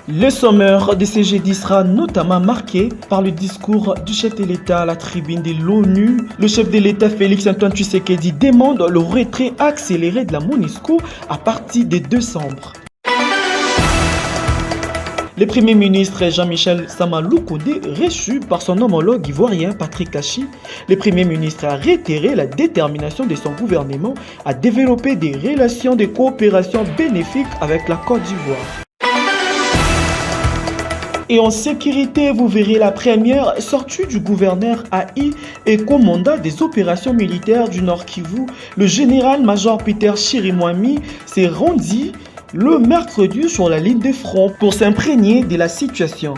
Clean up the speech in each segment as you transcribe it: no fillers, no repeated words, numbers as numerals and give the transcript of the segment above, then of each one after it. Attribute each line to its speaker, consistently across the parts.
Speaker 1: Le sommaire de ce jeudi sera notamment marqué par le discours du chef de l'État à la tribune de l'ONU. Le chef de l'État Félix-Antoine Tshisekedi demande le retrait accéléré de la MONUSCO à partir de décembre. Le Premier ministre Jean-Michel Sama Lukonde, reçu par son homologue ivoirien Patrick Kachi, le Premier ministre a réitéré la détermination de son gouvernement à développer des relations de coopération bénéfiques avec la Côte d'Ivoire. Et en sécurité, vous verrez la première sortie du gouverneur AI et commandant des opérations militaires du Nord Kivu, le général-major Peter Chirimwami, s'est rendu le mercredi sur la ligne de front pour s'imprégner de la situation.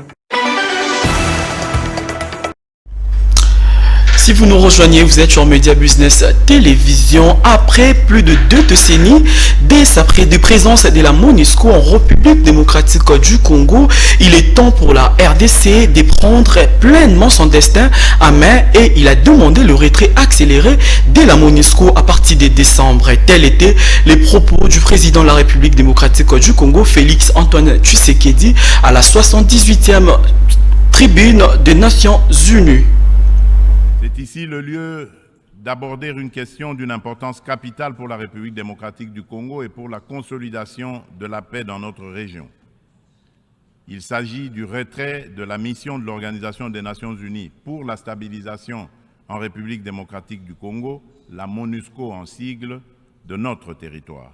Speaker 2: Si vous nous rejoignez, vous êtes sur Media Business Télévision. Après plus de 2 décennies de présence de la MONUSCO en République démocratique du Congo, il est temps pour la RDC de prendre pleinement son destin à main et il a demandé le retrait accéléré de la MONUSCO à partir de décembre. Tels étaient les propos du président de la République démocratique du Congo, Félix-Antoine Tshisekedi, à la 78e tribune des Nations Unies.
Speaker 3: C'est ici le lieu d'aborder une question d'une importance capitale pour la République démocratique du Congo et pour la consolidation de la paix dans notre région. Il s'agit du retrait de la mission de l'Organisation des Nations Unies pour la stabilisation en République démocratique du Congo, la MONUSCO en sigle, de notre territoire.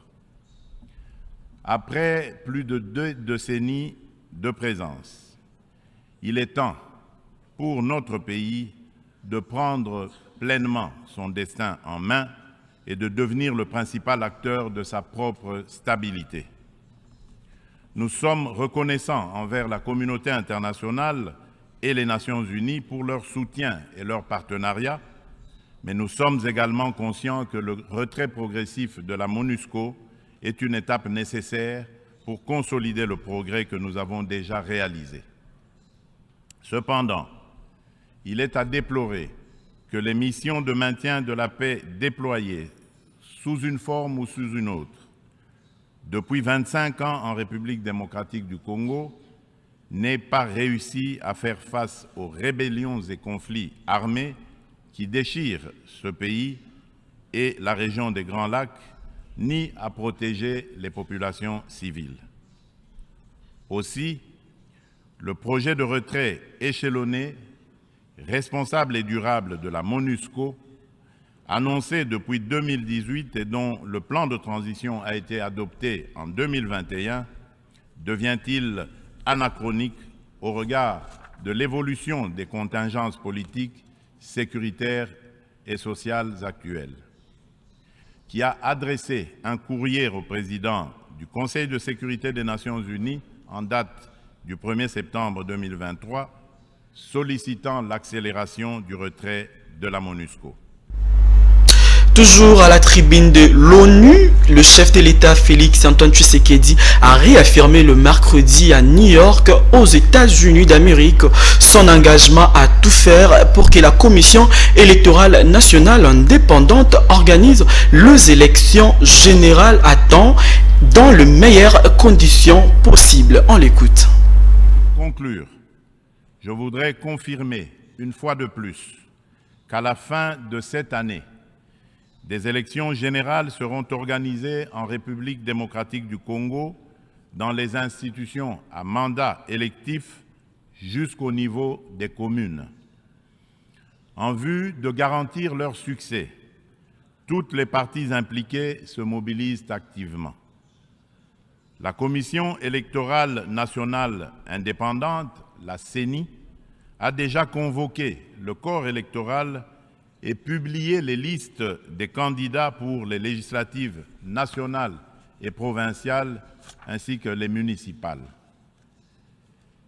Speaker 3: Après plus de 2 décennies de présence, il est temps pour notre pays de prendre pleinement son destin en main et de devenir le principal acteur de sa propre stabilité. Nous sommes reconnaissants envers la communauté internationale et les Nations Unies pour leur soutien et leur partenariat, mais nous sommes également conscients que le retrait progressif de la MONUSCO est une étape nécessaire pour consolider le progrès que nous avons déjà réalisé. Cependant, il est à déplorer que les missions de maintien de la paix déployées sous une forme ou sous une autre depuis 25 ans en République démocratique du Congo n'aient pas réussi à faire face aux rébellions et conflits armés qui déchirent ce pays et la région des Grands Lacs, ni à protéger les populations civiles. Aussi, le projet de retrait échelonné, responsable et durable de la MONUSCO, annoncé depuis 2018 et dont le plan de transition a été adopté en 2021, devient-il anachronique au regard de l'évolution des contingences politiques, sécuritaires et sociales actuelles, qui a adressé un courrier au président du Conseil de sécurité des Nations Unies en date du 1er septembre 2023, sollicitant l'accélération du retrait de la MONUSCO.
Speaker 2: Toujours à la tribune de l'ONU, le chef de l'État Félix-Antoine Tshisekedi a réaffirmé le mercredi à New York, aux États-Unis d'Amérique, son engagement à tout faire pour que la Commission électorale nationale indépendante organise les élections générales à temps dans les meilleures conditions possibles. On l'écoute.
Speaker 3: Pour conclure, je voudrais confirmer une fois de plus qu'à la fin de cette année, des élections générales seront organisées en République démocratique du Congo dans les institutions à mandat électif jusqu'au niveau des communes. En vue de garantir leur succès, toutes les parties impliquées se mobilisent activement. La Commission électorale nationale indépendante, la CENI, a déjà convoqué le corps électoral et publié les listes des candidats pour les législatives nationales et provinciales ainsi que les municipales.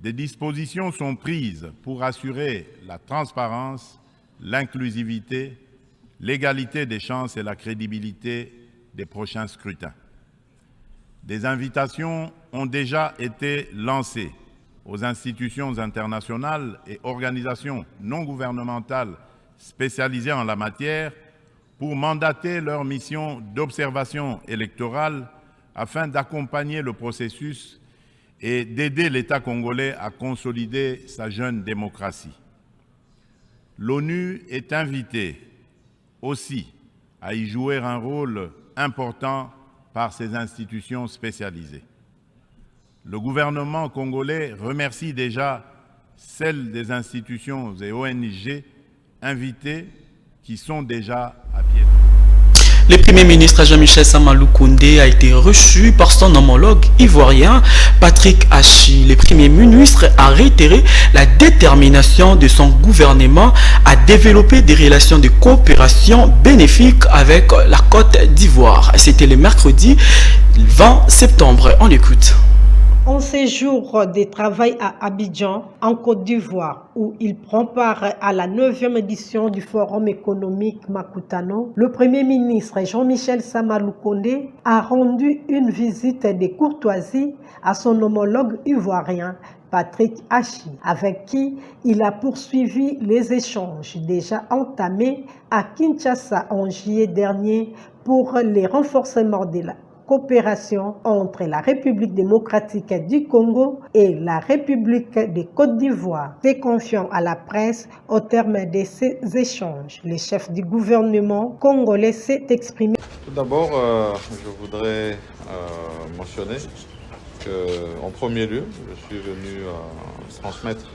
Speaker 3: Des dispositions sont prises pour assurer la transparence, l'inclusivité, l'égalité des chances et la crédibilité des prochains scrutins. Des invitations ont déjà été lancées aux institutions internationales et organisations non gouvernementales spécialisées en la matière pour mandater leur mission d'observation électorale afin d'accompagner le processus et d'aider l'État congolais à consolider sa jeune démocratie. L'ONU est invitée aussi à y jouer un rôle important par ses institutions spécialisées. Le gouvernement congolais remercie déjà celles des institutions et ONG invitées qui sont déjà à pied.
Speaker 2: Le Premier ministre Jean-Michel Sama Lukonde a été reçu par son homologue ivoirien Patrick Achi. Le Premier ministre a réitéré la détermination de son gouvernement à développer des relations de coopération bénéfiques avec la Côte d'Ivoire. C'était le mercredi 20 septembre. On l'écoute.
Speaker 4: En séjour de travail à Abidjan, en Côte d'Ivoire, où il prend part à la 9e édition du Forum économique Makutano, le Premier ministre Jean-Michel Sama Lukonde a rendu une visite de courtoisie à son homologue ivoirien, Patrick Achi, avec qui il a poursuivi les échanges déjà entamés à Kinshasa en juillet dernier pour le renforcement de la coopération entre la République démocratique du Congo et la République de Côte d'Ivoire. Fait confiant à la presse au terme de ces échanges. Le chef du gouvernement congolais s'est exprimé.
Speaker 5: Tout d'abord, je voudrais mentionner qu'en premier lieu, je suis venu transmettre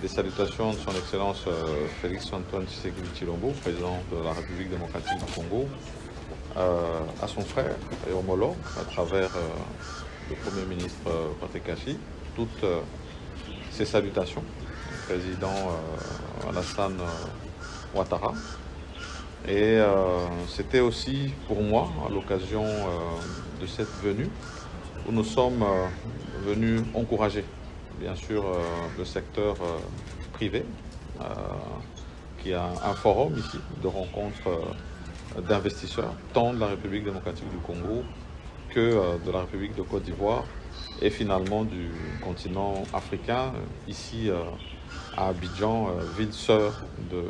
Speaker 5: des salutations de son Excellence Félix Antoine Tshisekedi Tshilombo, président de la République démocratique du Congo, à son frère et homologue à travers le Premier ministre Patrick Achi, toutes ces salutations, le président Alassane Ouattara. Et c'était aussi pour moi, à l'occasion de cette venue, où nous sommes venus encourager, bien sûr, le secteur privé, qui a un forum ici de rencontres d'investisseurs, tant de la République démocratique du Congo que de la République de Côte d'Ivoire et finalement du continent africain, ici à Abidjan, ville sœur de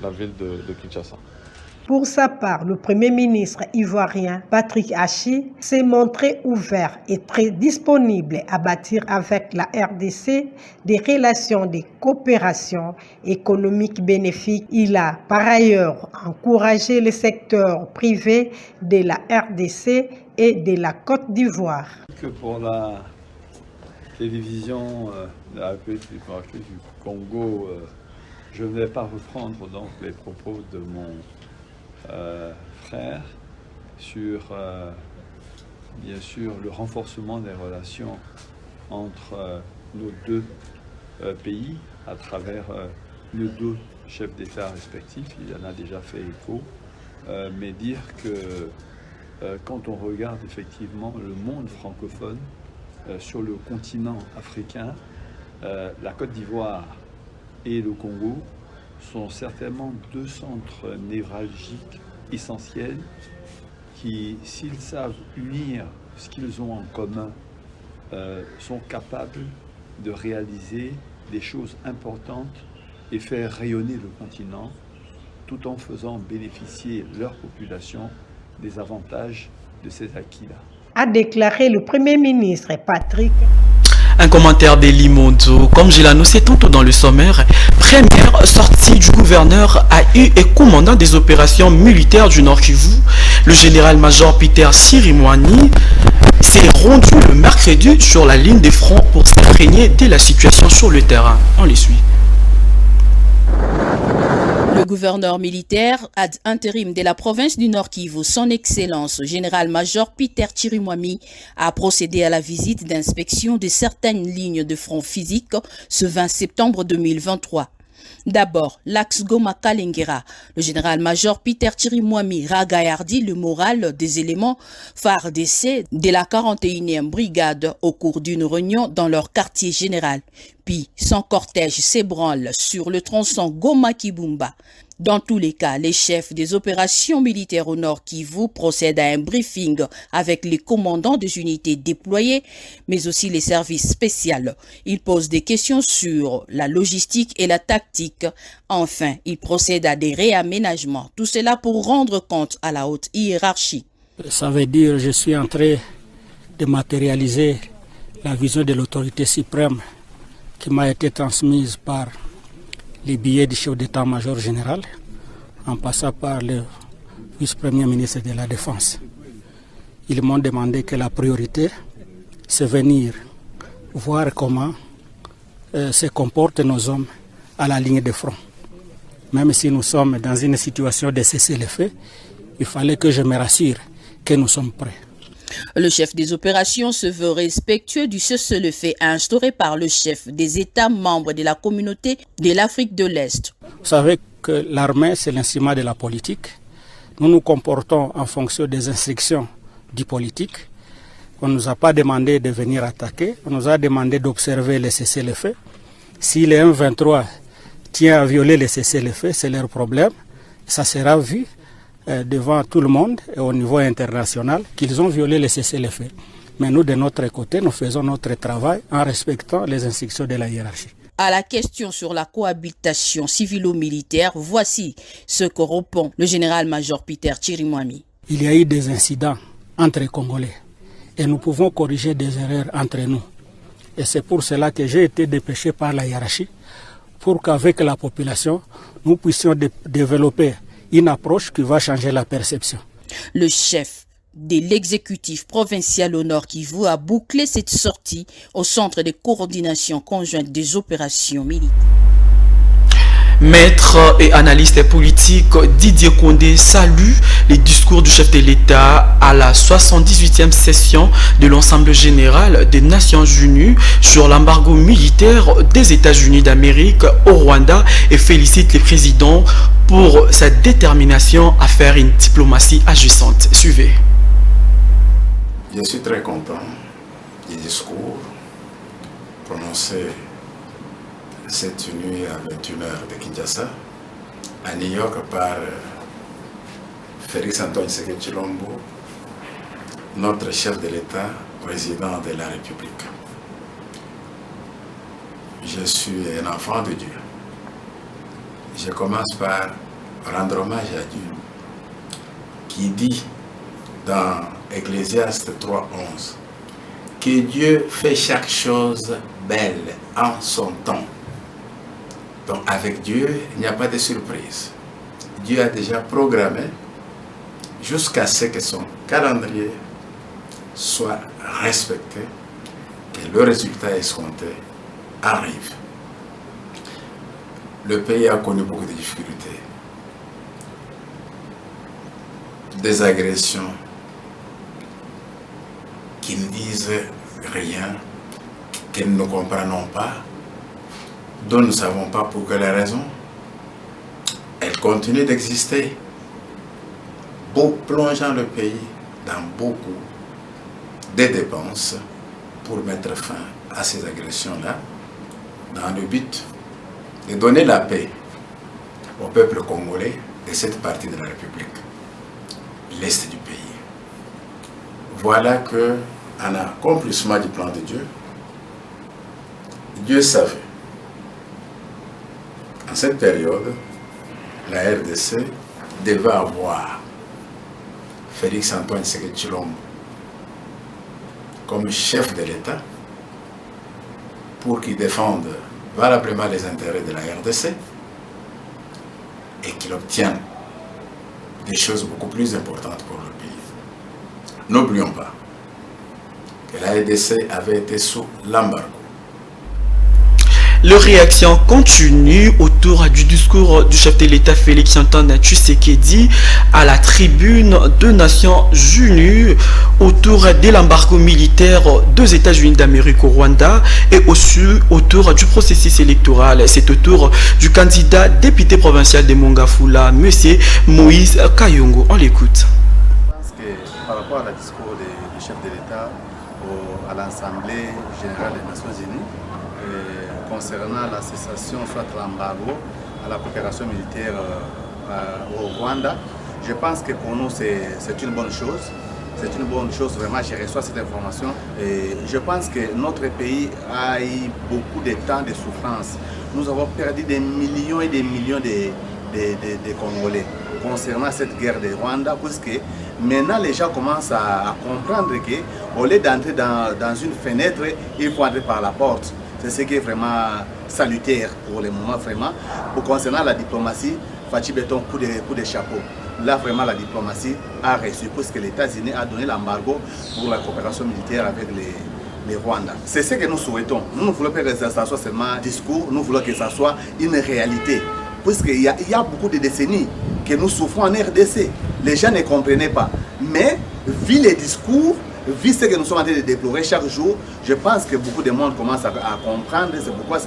Speaker 5: la ville de Kinshasa.
Speaker 4: Pour sa part, le Premier ministre ivoirien Patrick Achi s'est montré ouvert et très disponible à bâtir avec la RDC des relations de coopération économique bénéfiques. Il a par ailleurs encouragé le secteur privé de la RDC et de la Côte d'Ivoire.
Speaker 6: Que pour la télévision de la République démocratique du Congo, je ne vais pas reprendre donc les propos de mon frère sur, bien sûr, le renforcement des relations entre nos deux pays à travers nos deux chefs d'État respectifs. Il en a déjà fait écho, mais dire que quand on regarde effectivement le monde francophone sur le continent africain, la Côte d'Ivoire et le Congo sont certainement deux centres névralgiques essentiels qui, s'ils savent unir ce qu'ils ont en commun, sont capables de réaliser des choses importantes et faire rayonner le continent tout en faisant bénéficier leur population des avantages de ces acquis-là.
Speaker 4: A déclaré le Premier ministre Patrick.
Speaker 2: Un commentaire d'Eli Mondo, comme je l'ai annoncé tantôt dans le sommaire, première sortie du gouverneur AU et commandant des opérations militaires du Nord Kivu, le général-major Peter Chirimwami s'est rendu le mercredi sur la ligne de front pour s'imprégner de la situation sur le terrain. On les suit.
Speaker 7: Le gouverneur militaire ad intérim de la province du Nord Kivu, son Excellence général-major Peter Chirimwami, a procédé à la visite d'inspection de certaines lignes de front physique ce 20 septembre 2023. D'abord, l'axe Goma-Kalengera. Le général-major Peter Chirimwami ragaillardit le moral des éléments phares d'essai de la 41e brigade au cours d'une réunion dans leur quartier général. Puis, son cortège s'ébranle sur le tronçon Goma-Kibumba. Dans tous les cas, les chefs des opérations militaires au Nord Kivu procèdent à un briefing avec les commandants des unités déployées, mais aussi les services spéciaux. Ils posent des questions sur la logistique et la tactique. Enfin, ils procèdent à des réaménagements. Tout cela pour rendre compte à la haute hiérarchie.
Speaker 8: Ça veut dire que je suis en train de matérialiser la vision de l'autorité suprême qui m'a été transmise par les billets du chef d'état-major général, en passant par le vice-premier ministre de la Défense. Ils m'ont demandé que la priorité, c'est venir voir comment se comportent nos hommes à la ligne de front. Même si nous sommes dans une situation de cessez-le-feu, il fallait que je me rassure que nous sommes prêts.
Speaker 7: Le chef des opérations se veut respectueux du cessez-le-feu instauré par le chef des États membres de la communauté de l'Afrique de l'Est.
Speaker 8: Vous savez que l'armée, c'est l'instrument de la politique. Nous nous comportons en fonction des instructions du politique. On ne nous a pas demandé de venir attaquer, on nous a demandé d'observer le cessez-le-feu. Si les M23 tiennent à violer le cessez-le-feu, c'est leur problème. Ça sera vu devant tout le monde et au niveau international qu'ils ont violé le cessez-le-feu. Mais nous, de notre côté, nous faisons notre travail en respectant les instructions de la hiérarchie.
Speaker 7: À la question sur la cohabitation civilo-militaire, voici ce que répond le général-major Peter Chirimwami.
Speaker 8: Il y a eu des incidents entre les Congolais et nous pouvons corriger des erreurs entre nous. Et c'est pour cela que j'ai été dépêché par la hiérarchie pour qu'avec la population, nous puissions développer une approche qui va changer la perception.
Speaker 7: Le chef de l'exécutif provincial au Nord Kivu a bouclé cette sortie au centre de coordination conjointe des opérations militaires.
Speaker 2: Maître et analyste politique Didier Condé salue les discours du chef de l'État à la 78e session de l'Assemblée générale des Nations Unies sur l'embargo militaire des États-Unis d'Amérique au Rwanda et félicite les présidents pour sa détermination à faire une diplomatie agissante. Suivez.
Speaker 9: Je suis très content du discours prononcé cette nuit à 21h de Kinshasa, à New York, par Félix Antoine Tshisekedi Tshilombo, notre chef de l'État, président de la République. Je suis un enfant de Dieu. Je commence par rendre hommage à Dieu, qui dit dans Ecclésiaste 3:11 que Dieu fait chaque chose belle en son temps. Donc avec Dieu, il n'y a pas de surprise. Dieu a déjà programmé jusqu'à ce que son calendrier soit respecté, que le résultat escompté arrive. Le pays a connu beaucoup de difficultés, des agressions qui ne disent rien, que nous ne comprenons pas, dont nous ne savons pas pour quelle raison. Elle continue d'exister, plongeant le pays dans beaucoup de dépenses pour mettre fin à ces agressions-là, dans le but de donner la paix au peuple congolais de cette partie de la République, l'Est du pays. Voilà qu'un accomplissement du plan de Dieu, Dieu savait. En cette période, la RDC devait avoir Félix Antoine Tshisekedi Tshilombo comme chef de l'État pour qu'il défende valablement les intérêts de la RDC et qu'il obtienne des choses beaucoup plus importantes pour le pays. N'oublions pas que la RDC avait été sous l'embargo.
Speaker 2: Les réactions continuent autour du discours du chef de l'État Félix Antoine Tshisekedi à la tribune des Nations Unies autour de l'embargo militaire des États-Unis d'Amérique au Rwanda et aussi autour du processus électoral. C'est autour du candidat député provincial de Mongafula, M. Moïse Kayongo. On l'écoute.
Speaker 10: Je pense que par rapport à le discours du chef de l'État à l'Assemblée générale des Nations Unies, concernant la cessation, soit l'embargo à la coopération militaire au Rwanda, je pense que pour nous c'est une bonne chose. C'est une bonne chose, vraiment, je reçois cette information. Et je pense que notre pays a eu beaucoup de temps de souffrance. Nous avons perdu des millions et des millions de Congolais concernant cette guerre de Rwanda, puisque Maintenant, les gens commencent à comprendre qu'au lieu d'entrer dans une fenêtre, il faut entrer par la porte. C'est ce qui est vraiment salutaire pour le moment, vraiment. Pour concernant la diplomatie, Fachi Beton, coup de chapeau. Là, vraiment, la diplomatie a reçu, puisque les États-Unis a donné l'embargo pour la coopération militaire avec les Rwandais. C'est ce que nous souhaitons. Nous ne voulons pas que ça soit seulement un discours, nous voulons que ça soit une réalité. Puisqu'il y a beaucoup de décennies que nous souffrons en RDC. Les gens ne comprenaient pas. Mais, vu les discours, vu ce que nous sommes en train de déplorer chaque jour, je pense que beaucoup de monde commence à comprendre. C'est pourquoi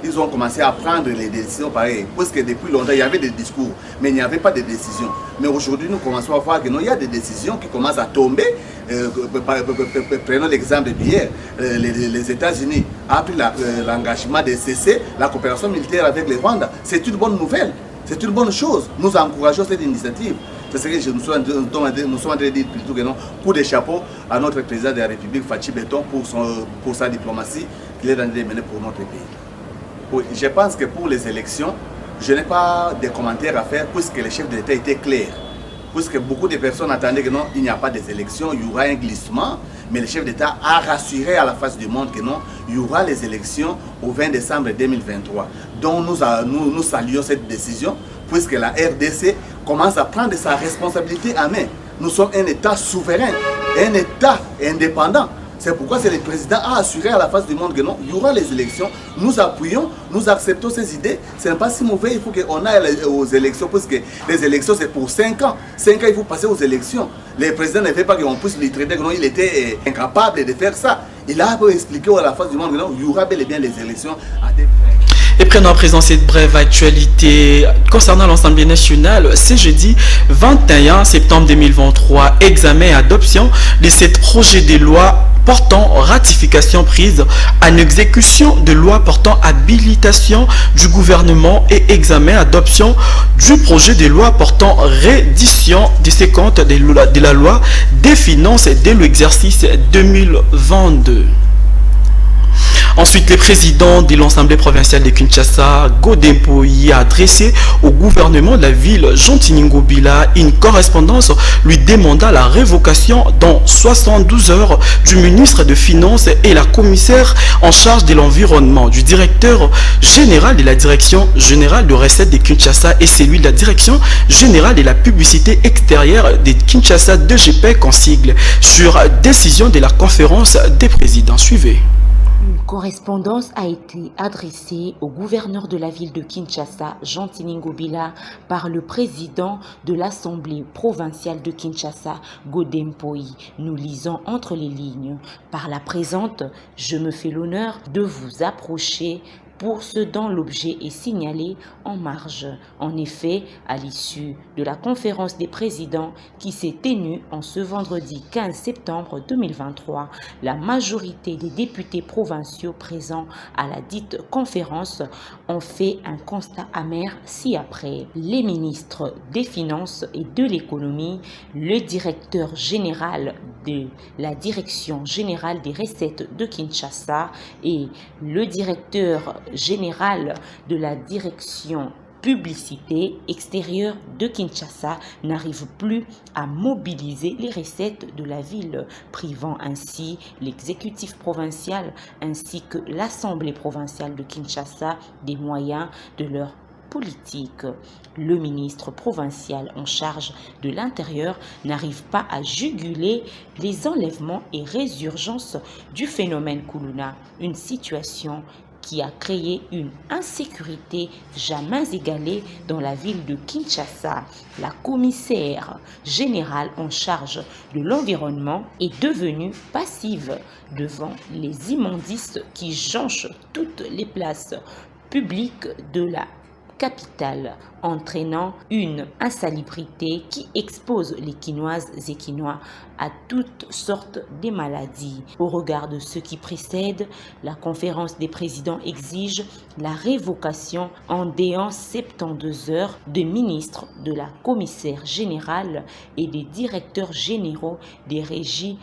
Speaker 10: ils ont commencé à prendre les décisions pareilles. Parce que depuis longtemps, il y avait des discours, mais il n'y avait pas de décisions. Mais aujourd'hui, nous commençons à voir qu'il y a des décisions qui commencent à tomber. Prenons l'exemple d'hier. Les États-Unis ont pris l'engagement de cesser la coopération militaire avec les Rwandais. C'est une bonne nouvelle. C'est une bonne chose. Nous encourageons cette initiative. C'est ce que nous sommes en train de dire plutôt que non. Coup de chapeau à notre président de la République, Fachi Beton, pour sa diplomatie qu'il est en train de mener pour notre pays. Je pense que pour les élections, je n'ai pas de commentaires à faire puisque le chef de l'État était clair. Puisque beaucoup de personnes attendaient que non, il n'y a pas des élections, il y aura un glissement. Mais le chef d'État a rassuré à la face du monde que non, il y aura les élections au 20 décembre 2023. Donc nous saluons cette décision, puisque la RDC commence à prendre sa responsabilité en main. Nous sommes un État souverain, un État indépendant. C'est pourquoi le président a assuré à la face du monde que non, il y aura les élections. Nous appuyons, nous acceptons ces idées. Ce n'est pas si mauvais, il faut qu'on aille aux élections, parce que les élections c'est pour 5 ans. 5 ans, il faut passer aux élections. Le président ne veut pas qu'on puisse lui traiter que non, il était incapable de faire ça. Il a expliqué à la face du monde que non, il y aura bel et bien les élections à des...
Speaker 2: Et prenons à présent cette brève actualité concernant l'Assemblée nationale. C'est jeudi 21 septembre 2023, examen et adoption de 7 projets de loi portant ratification prise en exécution de loi portant habilitation du gouvernement et examen adoption du projet de loi portant reddition de ses comptes de la loi des finances dès l'exercice 2022. Ensuite, le président de l'Assemblée provinciale de Kinshasa, Godem Poyi, a adressé au gouvernement de la ville, Jean Tiningo Bila, une correspondance lui demandant la révocation dans 72 heures du ministre des Finances et la commissaire en charge de l'environnement, du directeur général de la direction générale de recettes de Kinshasa et celui de la direction générale de la publicité extérieure de Kinshasa, DGPEC en sigle, sur décision de la conférence des présidents. Suivez.
Speaker 11: Une correspondance a été adressée au gouverneur de la ville de Kinshasa, Jean Tiningo Bila, par le président de l'Assemblée provinciale de Kinshasa, Godem Poyi. Nous lisons entre les lignes. Par la présente, je me fais l'honneur de vous approcher pour ce dont l'objet est signalé en marge. En effet, à l'issue de la conférence des présidents qui s'est tenue en ce vendredi 15 septembre 2023, la majorité des députés provinciaux présents à la dite conférence ont fait un constat amer ci-après. Les ministres des Finances et de l'Économie, le directeur général de la Direction générale des recettes de Kinshasa et le directeur général de la direction publicité extérieure de Kinshasa n'arrive plus à mobiliser les recettes de la ville, privant ainsi l'exécutif provincial ainsi que l'Assemblée provinciale de Kinshasa des moyens de leur politique. Le ministre provincial en charge de l'Intérieur n'arrive pas à juguler les enlèvements et résurgences du phénomène Kuluna, une situation qui a créé une insécurité jamais égalée dans la ville de Kinshasa. La commissaire générale en charge de l'environnement est devenue passive devant les immondices qui jonchent toutes les places publiques de la capitale, entraînant une insalubrité qui expose les Kinoises et Kinois à toutes sortes de maladies. Au regard de ce qui précède, la conférence des présidents exige la révocation en déant 72 heures des ministres, de la commissaire générale et des directeurs généraux des régies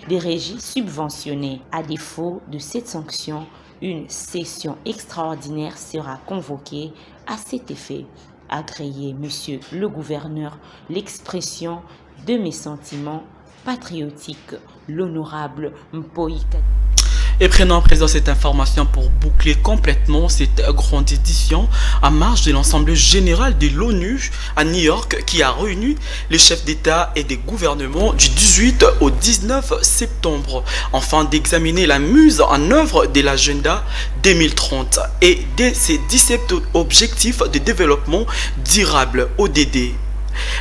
Speaker 11: subventionnées. À défaut de cette sanction, une session extraordinaire sera convoquée à cet effet. Agréez, monsieur le gouverneur, l'expression de mes sentiments patriotique, l'honorable Mpoïka.
Speaker 2: Et prenons à présent cette information pour boucler complètement cette grande édition en marge de l'Assemblée générale de l'ONU à New York qui a réuni les chefs d'État et des gouvernements du 18 au 19 septembre afin d'examiner la mise en œuvre de l'agenda 2030 et de ses 17 objectifs de développement durable ODD.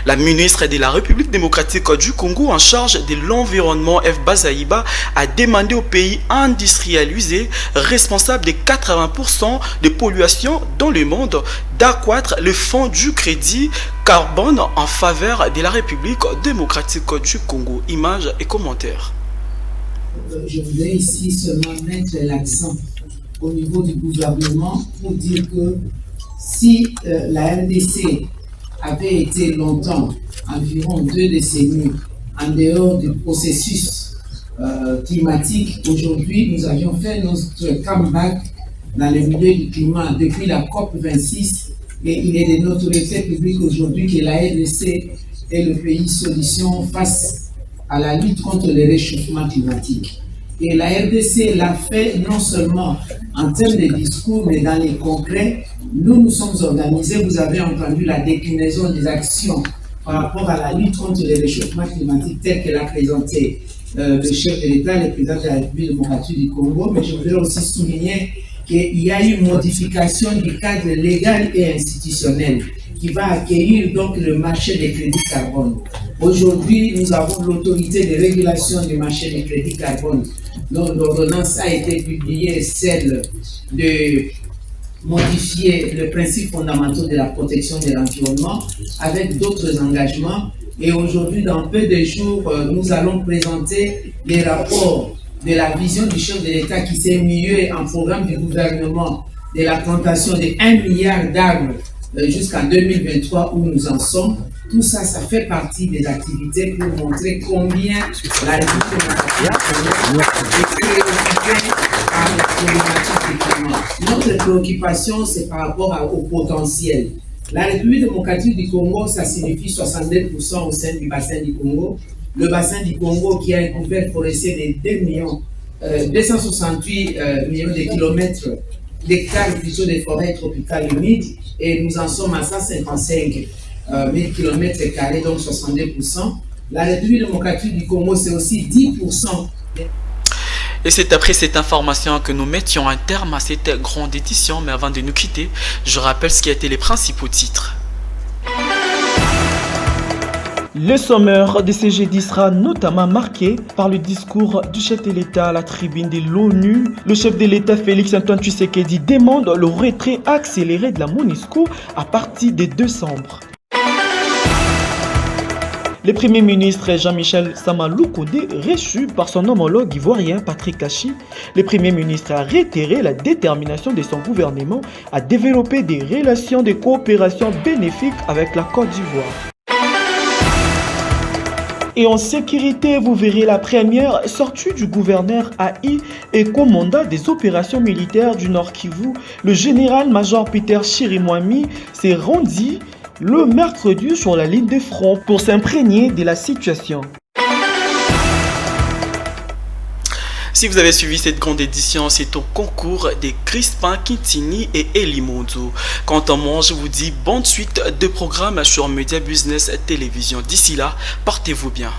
Speaker 2: La ministre de la République démocratique du Congo en charge de l'environnement F. Bazaïba a demandé aux pays industrialisés responsables de 80% de pollution dans le monde d'accroître le fonds du crédit carbone en faveur de la République démocratique du Congo. Images et commentaires.
Speaker 12: Je voudrais ici seulement mettre l'accent au niveau du gouvernement pour dire que si la RDC avait été longtemps, environ 2 décennies, en dehors du processus climatique, aujourd'hui nous avions fait notre comeback dans le milieu du climat depuis la COP26 et il est de notoriété publique aujourd'hui que la RDC est le pays solution face à la lutte contre le réchauffement climatique. Et la RDC l'a fait non seulement en termes de discours, mais dans les concrets. Nous nous sommes organisés, vous avez entendu la déclinaison des actions par rapport à la lutte contre le réchauffement climatique tel que l'a présenté le chef de l'État, le président de la République démocratique du Congo. Mais je voudrais aussi souligner qu'il y a eu une modification du cadre légal et institutionnel qui va accueillir donc le marché des crédits carbone. Aujourd'hui, nous avons l'autorité de régulation du marché des crédits carbone, dont l'ordonnance a été publiée, celle de modifier le principe fondamental de la protection de l'environnement avec d'autres engagements. Et aujourd'hui, dans peu de jours, nous allons présenter les rapports de la vision du chef de l'État qui s'est mué en programme du gouvernement de la plantation de 1 milliard d'arbres jusqu'en 2023 où nous en sommes. Tout ça, ça fait partie des activités pour montrer combien la République est préoccupée par la problématique du climat. Notre préoccupation, c'est par rapport au potentiel. La République démocratique du Congo, ça signifie 62% au sein du bassin du Congo. Le bassin du Congo qui a un couvert forestier de 268 millions de kilomètres d'hectares plutôt de forêts tropicales humides et nous en sommes à 155 000 km², donc 62%. La République démocratique du Congo, c'est aussi 10%.
Speaker 2: Et c'est après cette information que nous mettions un terme à cette grande édition. Mais avant de nous quitter, je rappelle ce qui a été les principaux titres.
Speaker 1: Le sommaire de ce jeudi sera notamment marqué par le discours du chef de l'État à la tribune de l'ONU. Le chef de l'État Félix-Antoine Tshisekedi demande le retrait accéléré de la MONUSCO à partir de décembre. Le Premier ministre Jean-Michel Sama Lukonde, reçu par son homologue ivoirien Patrick Tachi, le Premier ministre a réitéré la détermination de son gouvernement à développer des relations de coopération bénéfiques avec la Côte d'Ivoire. Et en sécurité, vous verrez la première sortie du gouverneur AI et commandant des opérations militaires du Nord Kivu, le général-major Peter Chirimwami, s'est rendu le mercredi sur la ligne de front pour s'imprégner de la situation.
Speaker 2: Si vous avez suivi cette grande édition, c'est au concours de Crispin Kintini et Elimondo. Quant à moi, je vous dis bonne suite de programmes sur Media Business Télévision. D'ici là, portez-vous bien.